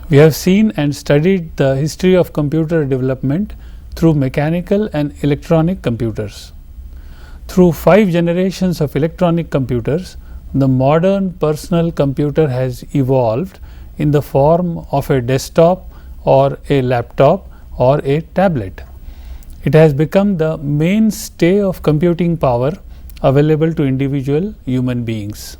We have seen and studied the history of computer development through mechanical and electronic computers. Through 5 generations of electronic computers, the modern personal computer has evolved in the form of a desktop or a laptop or a tablet. It has become the mainstay of computing power available to individual human beings.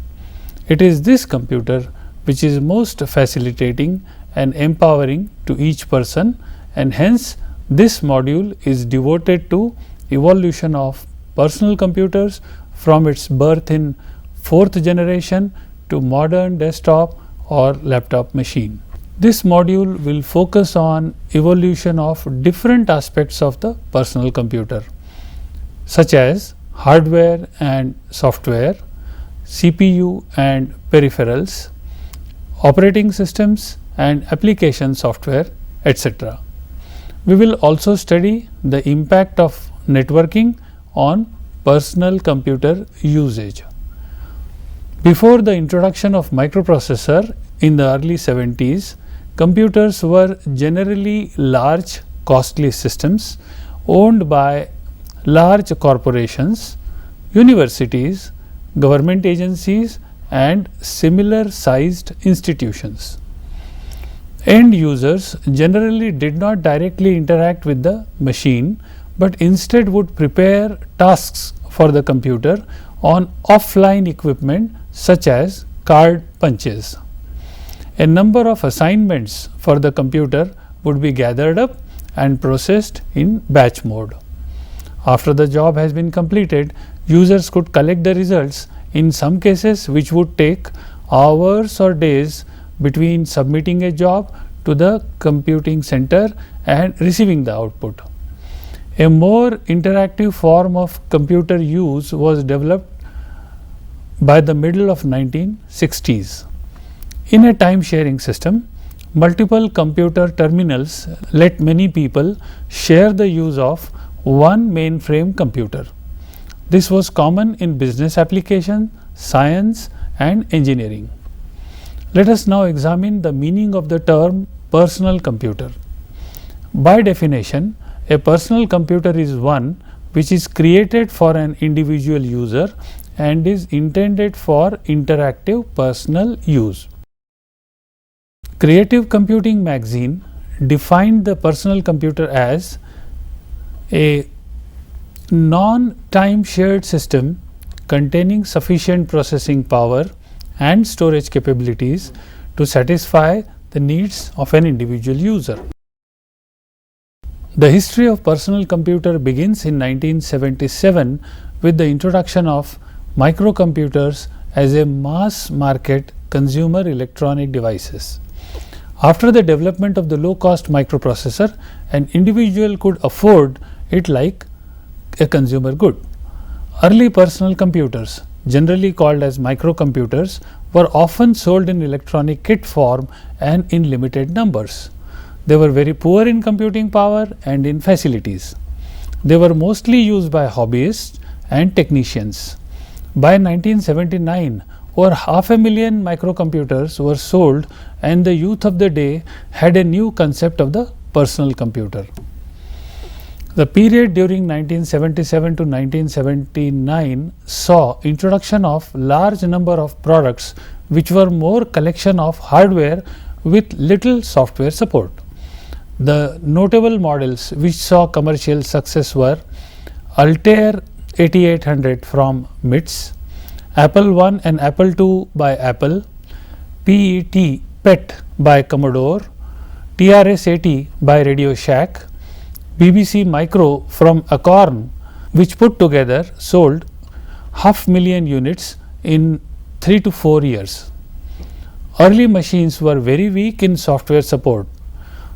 It is this computer which is most facilitating and empowering to each person, and hence this module is devoted to evolution of personal computers from its birth in 4th generation to modern desktop or laptop machine. This module will focus on evolution of different aspects of the personal computer, such as hardware and software, CPU and peripherals, operating systems and application software, etc. We will also study the impact of networking on personal computer usage. Before the introduction of microprocessor in the early 70s, computers were generally large, costly systems owned by large corporations, universities, government agencies and similar sized institutions. End users generally did not directly interact with the machine, but instead would prepare tasks for the computer on offline equipment such as card punches. A number of assignments for the computer would be gathered up and processed in batch mode. After the job has been completed, users could collect the results, in some cases which would take hours or days between submitting a job to the computing center and receiving the output. A more interactive form of computer use was developed by the middle of 1960s. In a time sharing system, multiple computer terminals let many people share the use of one mainframe computer. This was common in business application, science and engineering. Let us now examine the meaning of the term personal computer. By definition, a personal computer is one which is created for an individual user and is intended for interactive personal use. Creative Computing magazine defined the personal computer as a non-time shared system containing sufficient processing power and storage capabilities to satisfy the needs of an individual user. The history of personal computer begins in 1977 with the introduction of microcomputers as a mass market consumer electronic devices. After the development of the low cost microprocessor, an individual could afford it like a consumer good. Early personal computers, generally called as microcomputers, were often sold in electronic kit form and in limited numbers. They were very poor in computing power and in facilities. They were mostly used by hobbyists and technicians. By 1979, over 500,000 microcomputers were sold, and the youth of the day had a new concept of the personal computer. The period during 1977 to 1979 saw introduction of large number of products which were more collection of hardware with little software support. The notable models which saw commercial success were Altair 8800 from MITS, Apple I and Apple II by Apple, PET by Commodore, TRS-80 by Radio Shack, BBC Micro from Acorn, which put together sold 500,000 units in 3 to 4 years. Early machines were very weak in software support.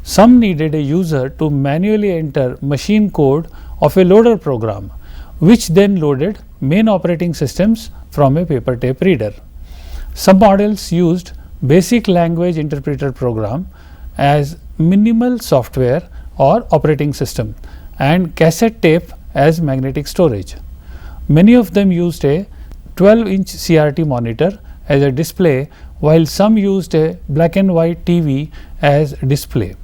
Some needed a user to manually enter machine code of a loader program, which then loaded main operating systems from a paper tape reader. Some models used basic language interpreter program as minimal software or operating system and cassette tape as magnetic storage. Many of them used a 12-inch CRT monitor as a display, while some used a black and white TV as display.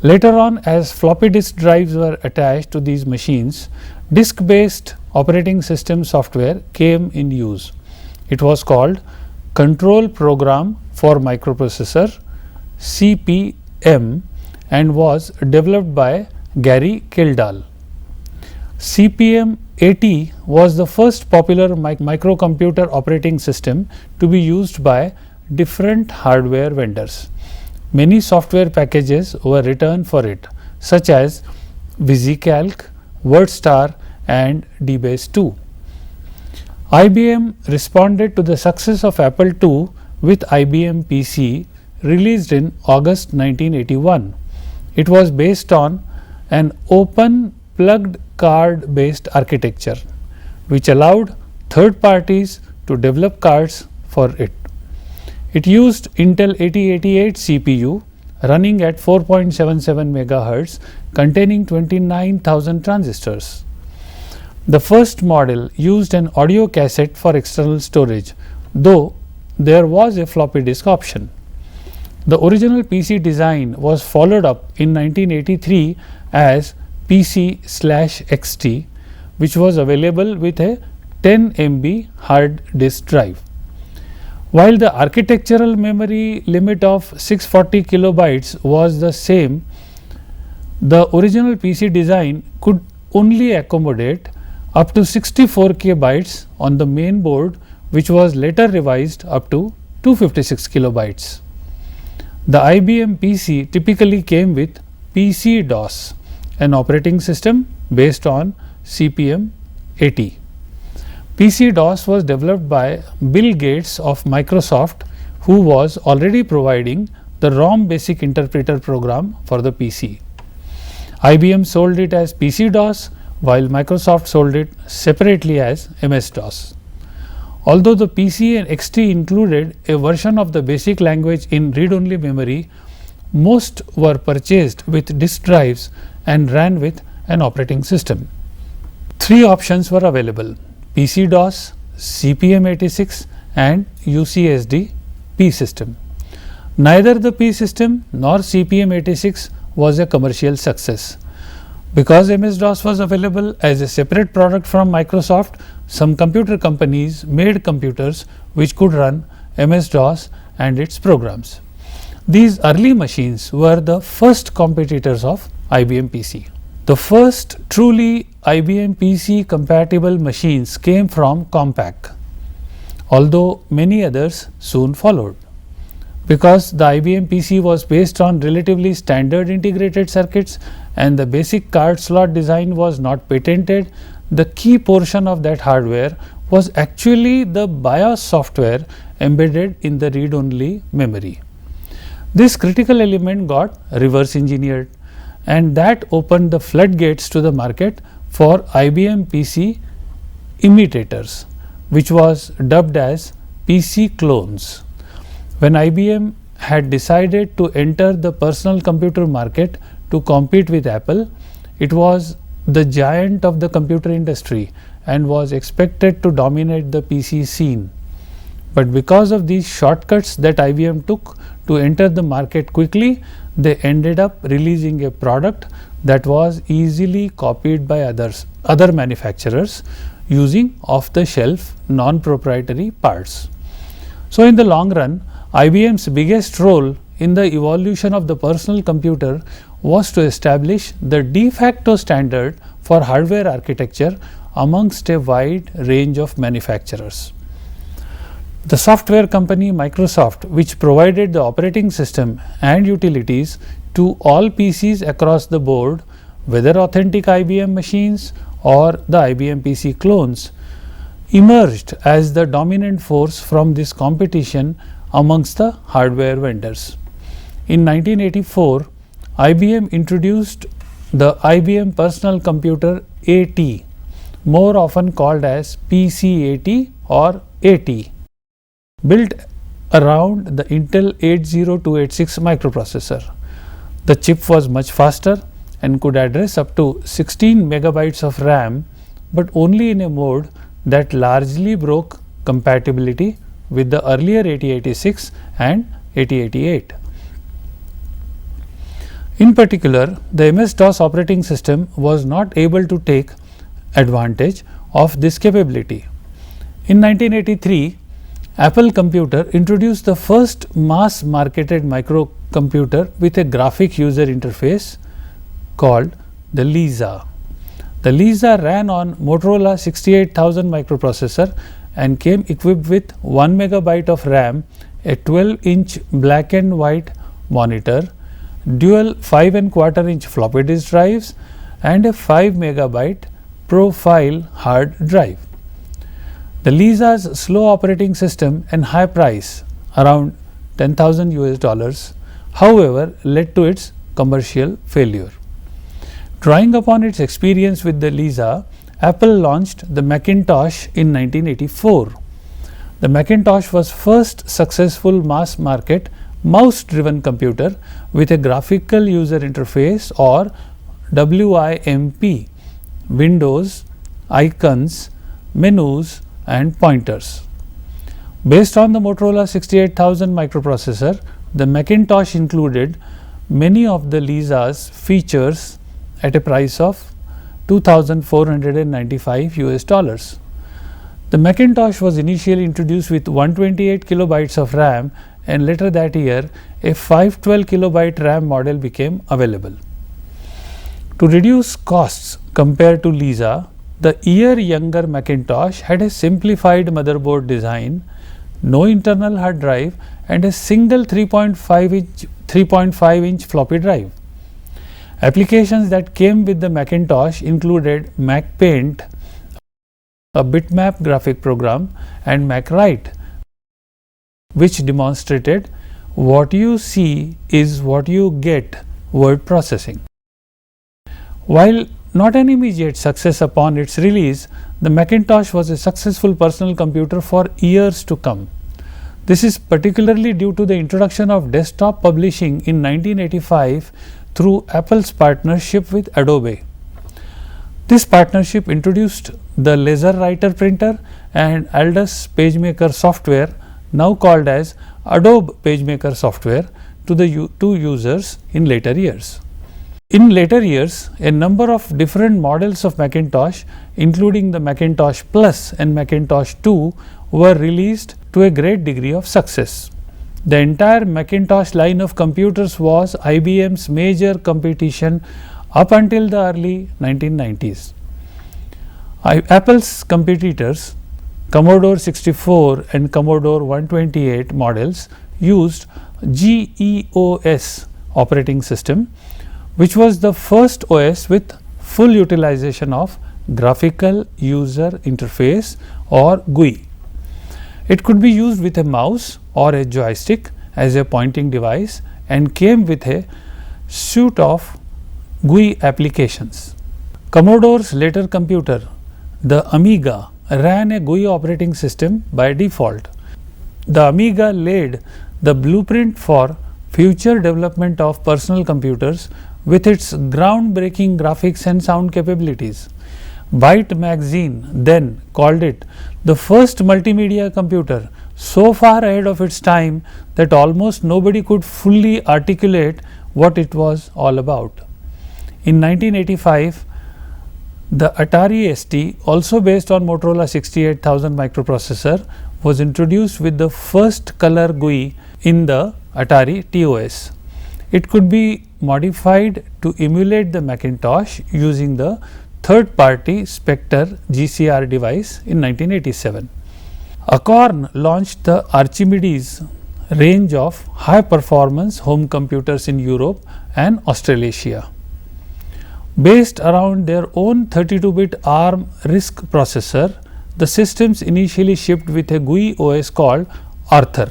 Later on, as floppy disk drives were attached to these machines, disk-based operating system software came in use. It was called Control Program for Microprocessor (CPM) and was developed by Gary Kildall. CPM-80 was the first popular microcomputer operating system to be used by different hardware vendors. Many software packages were written for it, such as VisiCalc, WordStar and DBase 2. IBM responded to the success of Apple II with IBM PC, released in August 1981. It was based on an open plugged card based architecture, which allowed third parties to develop cards for it. It used Intel 8088 CPU running at 4.77 MHz, containing 29,000 transistors. The first model used an audio cassette for external storage, though there was a floppy disk option. The original PC design was followed up in 1983 as PC/XT, which was available with a 10 MB hard disk drive. While the architectural memory limit of 640 kilobytes was the same, the original PC design could only accommodate up to 64K bytes on the main board, which was later revised up to 256 kilobytes. The IBM PC typically came with PC-DOS, an operating system based on CPM-80. PC-DOS was developed by Bill Gates of Microsoft, who was already providing the ROM basic interpreter program for the PC. IBM sold it as PC-DOS, while Microsoft sold it separately as MS-DOS. Although the PC and XT included a version of the basic language in read-only memory, most were purchased with disk drives and ran with an operating system. Three options were available: PC-DOS, CPM-86 and UCSD P system. Neither the P system nor CPM-86 was a commercial success. Because MS-DOS was available as a separate product from Microsoft, some computer companies made computers which could run MS-DOS and its programs. These early machines were the first competitors of IBM PC. The first truly IBM PC compatible machines came from Compaq, although many others soon followed. Because the IBM PC was based on relatively standard integrated circuits and the basic card slot design was not patented, the key portion of that hardware was actually the BIOS software embedded in the read-only memory. This critical element got reverse engineered, and that opened the floodgates to the market for IBM PC imitators, which was dubbed as PC clones. When IBM had decided to enter the personal computer market to compete with Apple, it was the giant of the computer industry and was expected to dominate the PC scene. But because of these shortcuts that IBM took to enter the market quickly, they ended up releasing a product that was easily copied by other manufacturers using off-the-shelf non-proprietary parts. So in the long run, IBM's biggest role in the evolution of the personal computer was to establish the de facto standard for hardware architecture amongst a wide range of manufacturers. The software company Microsoft, which provided the operating system and utilities to all PCs across the board, whether authentic IBM machines or the IBM PC clones, emerged as the dominant force from this competition amongst the hardware vendors. In 1984, IBM introduced the IBM Personal Computer AT, more often called as PC-AT or AT, built around the Intel 80286 microprocessor. The chip was much faster and could address up to 16 megabytes of RAM, but only in a mode that largely broke compatibility with the earlier 8086 and 8088. In particular, the MS-DOS operating system was not able to take advantage of this capability. In 1983, Apple Computer introduced the first mass-marketed microcomputer with a graphic user interface called the Lisa. The Lisa ran on Motorola 68000 microprocessor and came equipped with 1 megabyte of RAM, a 12-inch black and white monitor, dual 5 1/4 inch floppy disk drives, and a 5 megabyte profile hard drive. The Lisa's slow operating system and high price, around $10,000, however, led to its commercial failure. Drawing upon its experience with the Lisa, Apple launched the Macintosh in 1984. The Macintosh was first successful mass market mouse driven computer with a graphical user interface, or WIMP, windows, icons, menus and pointers. Based on the Motorola 68000 microprocessor, the Macintosh included many of the Lisa's features at a price of $2,495. The Macintosh was initially introduced with 128 kilobytes of RAM, and later that year a 512 kilobyte RAM model became available. To reduce costs compared to Lisa, the year younger Macintosh had a simplified motherboard design, no internal hard drive, and a single 3.5 inch floppy drive. Applications that came with the Macintosh included MacPaint, a bitmap graphic program, and MacWrite, which demonstrated what you see is what you get word processing. While not an immediate success upon its release, the Macintosh was a successful personal computer for years to come. This is particularly due to the introduction of desktop publishing in 1985 through Apple's partnership with Adobe. This partnership introduced the LaserWriter printer and Aldus PageMaker software, now called as Adobe PageMaker software, to users in later years. In later years, a number of different models of Macintosh, including the Macintosh Plus and Macintosh 2, were released to a great degree of success. The entire Macintosh line of computers was IBM's major competition up until the early 1990s. Apple's competitors, Commodore 64 and Commodore 128 models, used GEOS operating system, which was the first OS with full utilization of graphical user interface, or GUI. It could be used with a mouse or a joystick as a pointing device and came with a suite of GUI applications. Commodore's later computer, the Amiga, ran a GUI operating system by default. The Amiga laid the blueprint for future development of personal computers with its groundbreaking graphics and sound capabilities. Byte magazine then called it the first multimedia computer, so far ahead of its time that almost nobody could fully articulate what it was all about. In 1985, the Atari ST, also based on Motorola 68000 microprocessor, was introduced with the first color GUI in the Atari TOS. It could be modified to emulate the Macintosh using the third-party Spectre GCR device in 1987. Acorn launched the Archimedes range of high-performance home computers in Europe and Australasia. Based around their own 32-bit ARM RISC processor, the systems initially shipped with a GUI OS called Arthur.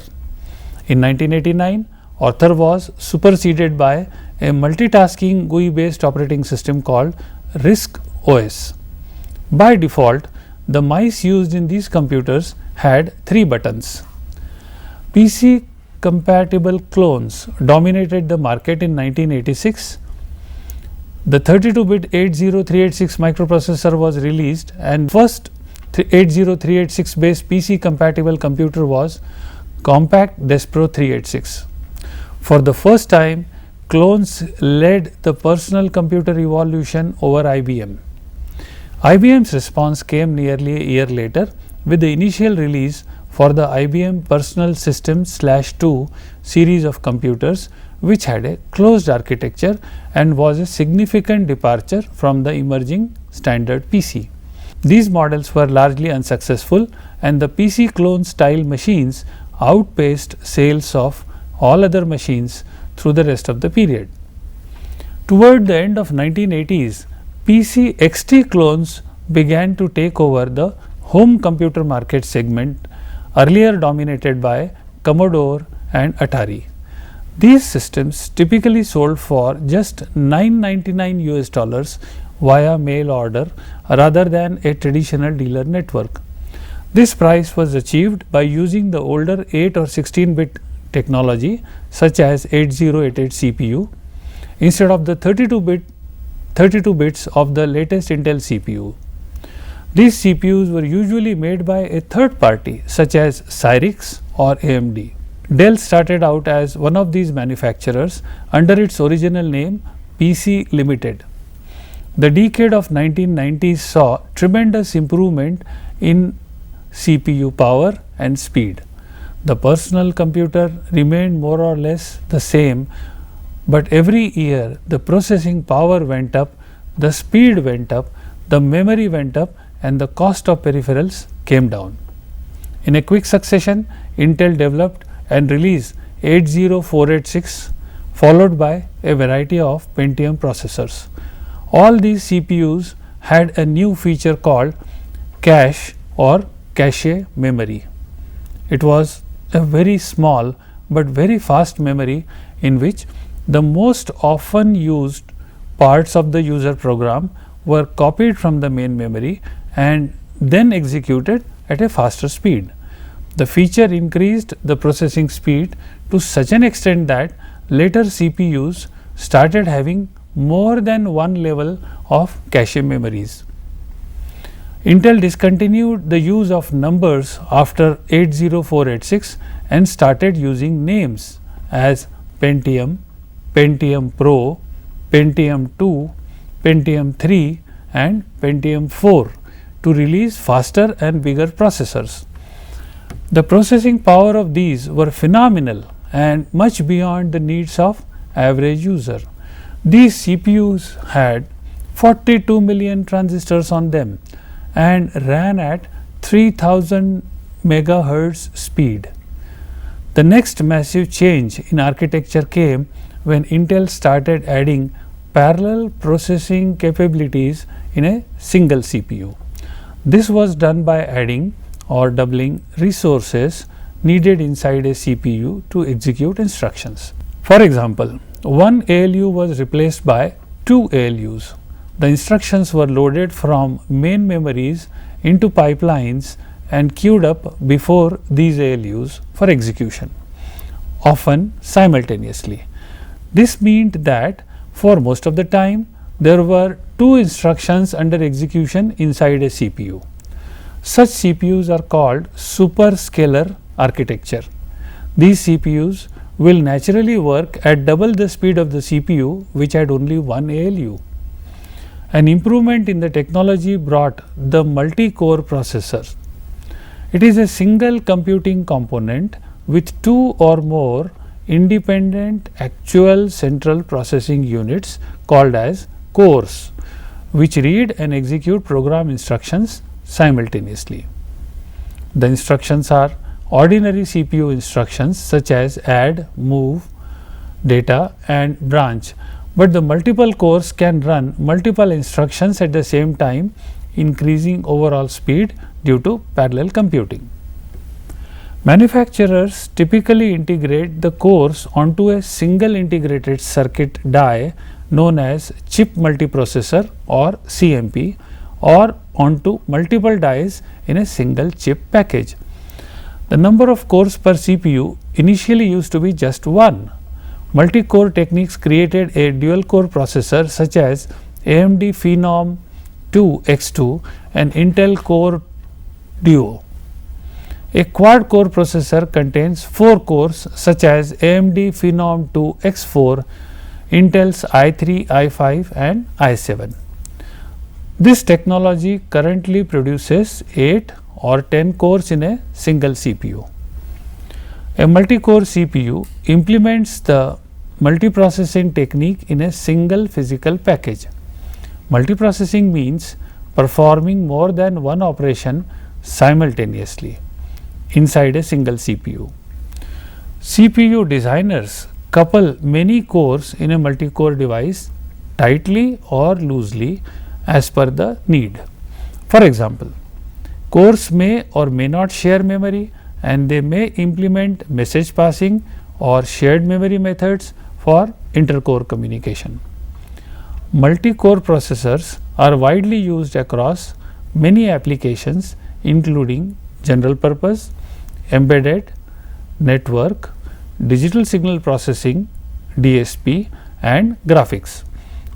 In 1989, Arthur was superseded by a multitasking GUI-based operating system called RISC OS. By default, the mice used in these computers had 3 buttons. PC compatible clones dominated the market in 1986. The 32-bit 80386 microprocessor was released, and first 80386 based PC compatible computer was Compaq Despro 386. For the first time, clones led the personal computer revolution over IBM. IBM's response came nearly a year later with the initial release for the IBM Personal Systems/2 series of computers, which had a closed architecture and was a significant departure from the emerging standard PC. These models were largely unsuccessful, and the PC clone style machines outpaced sales of all other machines through the rest of the period. Toward the end of 1980s, PC XT clones began to take over the home computer market segment, earlier dominated by Commodore and Atari. These systems typically sold for just $999 US via mail order rather than a traditional dealer network. This price was achieved by using the older 8 or 16-bit technology such as 8088 CPU instead of the 32 bits of the latest Intel CPU. These CPUs were usually made by a third party such as Cyrix or AMD. Dell started out as one of these manufacturers under its original name PC Limited. The decade of 1990s saw tremendous improvement in CPU power and speed. The personal computer remained more or less the same, but every year the processing power went up, the speed went up, the memory went up, and the cost of peripherals came down. In a quick succession, Intel developed and released 80486, followed by a variety of Pentium processors. All these CPUs had a new feature called cache or cache memory. It was a very small but very fast memory in which the most often used parts of the user program were copied from the main memory and then executed at a faster speed. The feature increased the processing speed to such an extent that later CPUs started having more than one level of cache memories. Intel discontinued the use of numbers after 80486 and started using names as Pentium, Pentium Pro, Pentium 2, Pentium 3 and Pentium 4 to release faster and bigger processors. The processing power of these were phenomenal and much beyond the needs of average user. These CPUs had 42 million transistors on them and ran at 3000 megahertz speed. The next massive change in architecture came when Intel started adding parallel processing capabilities in a single CPU. This was done by adding or doubling resources needed inside a CPU to execute instructions. For example, one ALU was replaced by two ALUs. The instructions were loaded from main memories into pipelines and queued up before these ALUs for execution, often simultaneously. This meant that for most of the time there were two instructions under execution inside a CPU. Such CPUs are called superscalar architecture. These CPUs will naturally work at double the speed of the CPU, which had only one ALU. An improvement in the technology brought the multi-core processor. It is a single computing component with two or more independent actual central processing units called as cores, which read and execute program instructions simultaneously. The instructions are ordinary CPU instructions such as add, move, data and branch, but the multiple cores can run multiple instructions at the same time, increasing overall speed due to parallel computing. Manufacturers typically integrate the cores onto a single integrated circuit die known as chip multiprocessor or CMP, or onto multiple dies in a single chip package. The number of cores per CPU initially used to be just one. Multi-core techniques created a dual-core processor such as AMD Phenom 2 X2 and Intel Core Duo. A quad-core processor contains 4 cores such as AMD Phenom 2 X4, Intel's i3, i5 and i7. This technology currently produces 8 or 10 cores in a single CPU. A multi-core CPU implements the multiprocessing technique in a single physical package. Multiprocessing means performing more than one operation simultaneously inside a single CPU. CPU designers couple many cores in a multi-core device tightly or loosely as per the need. For example, cores may or may not share memory, and they may implement message passing or shared memory methods for intercore communication. Multi-core processors are widely used across many applications including general purpose, embedded, network, digital signal processing DSP and graphics.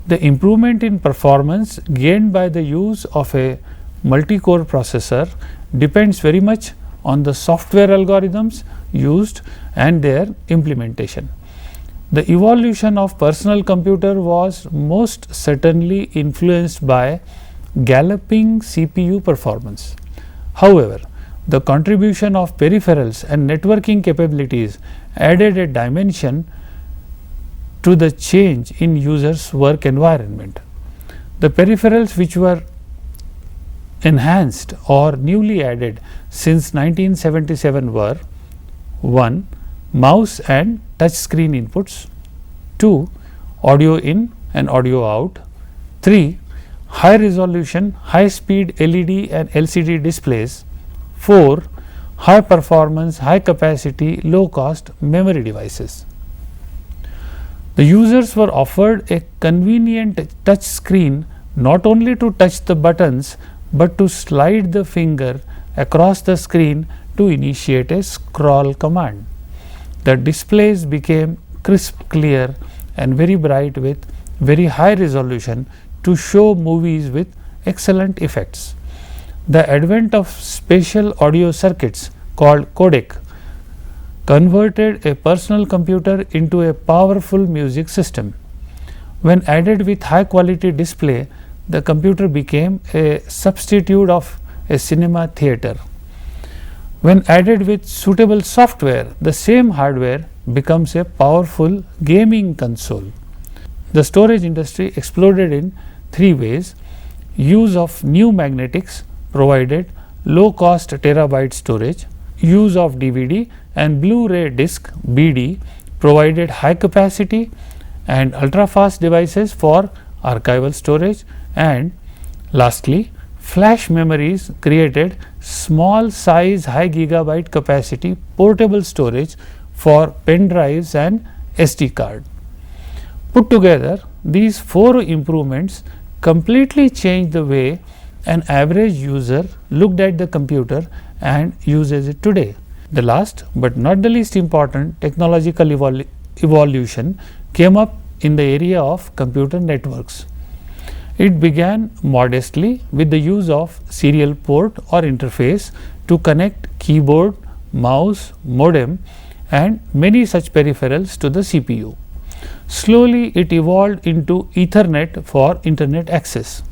The improvement in performance gained by the use of a multi-core processor depends very much on the software algorithms used and their implementation. The evolution of personal computer was most certainly influenced by galloping CPU performance. However, the contribution of peripherals and networking capabilities added a dimension to the change in users' work environment. The peripherals which were enhanced or newly added since 1977 were: 1. Mouse and touch screen inputs, 2. Audio in and audio out, 3. High resolution, high speed LED and LCD displays, 4. High performance, high capacity, low cost memory devices. The users were offered a convenient touch screen not only to touch the buttons but to slide the finger across the screen to initiate a scroll command. The displays became crisp, clear and very bright with very high resolution to show movies with excellent effects. The advent of spatial audio circuits called codec converted a personal computer into a powerful music system. When added with high quality display, the computer became a substitute of a cinema theater. When added with suitable software, the same hardware becomes a powerful gaming console. The storage industry exploded in 3 ways. Use of new magnetics provided low cost terabyte storage. Use of DVD and Blu-ray disc BD provided high capacity and ultra fast devices for archival storage, and lastly flash memories created small size high gigabyte capacity portable storage for pen drives and SD card. Put together, these 4 improvements completely changed the way an average user looked at the computer and uses it today. The last but not the least important technological evolution came up in the area of computer networks. It began modestly with the use of serial port or interface to connect keyboard, mouse, modem and many such peripherals to the CPU. Slowly it evolved into Ethernet for internet access.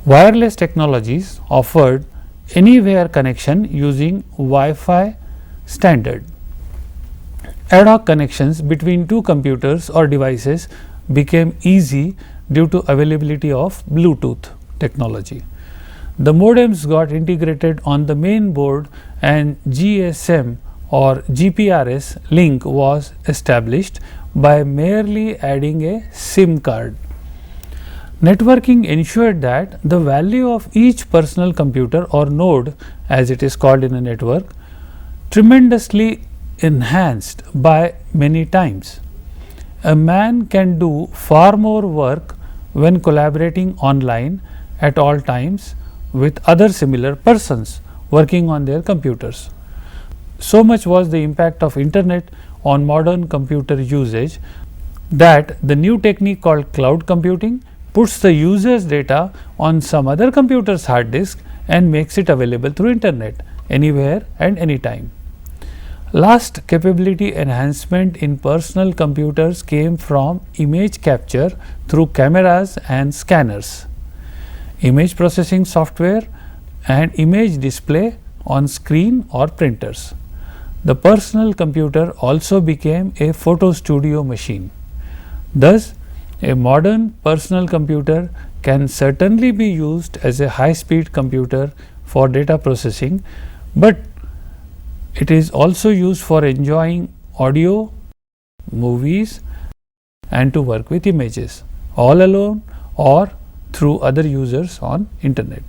Wireless technologies offered anywhere connection using Wi-Fi standard. Ad hoc connections between 2 computers or devices became easy due to availability of Bluetooth technology. The modems got integrated on the main board and GSM or GPRS link was established by merely adding a SIM card. Networking ensured that the value of each personal computer or node, as it is called in a network, tremendously enhanced by many times. A man can do far more work when collaborating online at all times with other similar persons working on their computers. So much was the impact of internet on modern computer usage that the new technique called cloud computing puts the user's data on some other computer's hard disk and makes it available through internet anywhere and anytime. Last capability enhancement in personal computers came from image capture through cameras and scanners, image processing software and image display on screen or printers. The personal computer also became a photo studio machine. Thus, a modern personal computer can certainly be used as a high-speed computer for data processing, but it is also used for enjoying audio, movies, and to work with images, all alone or through other users on internet.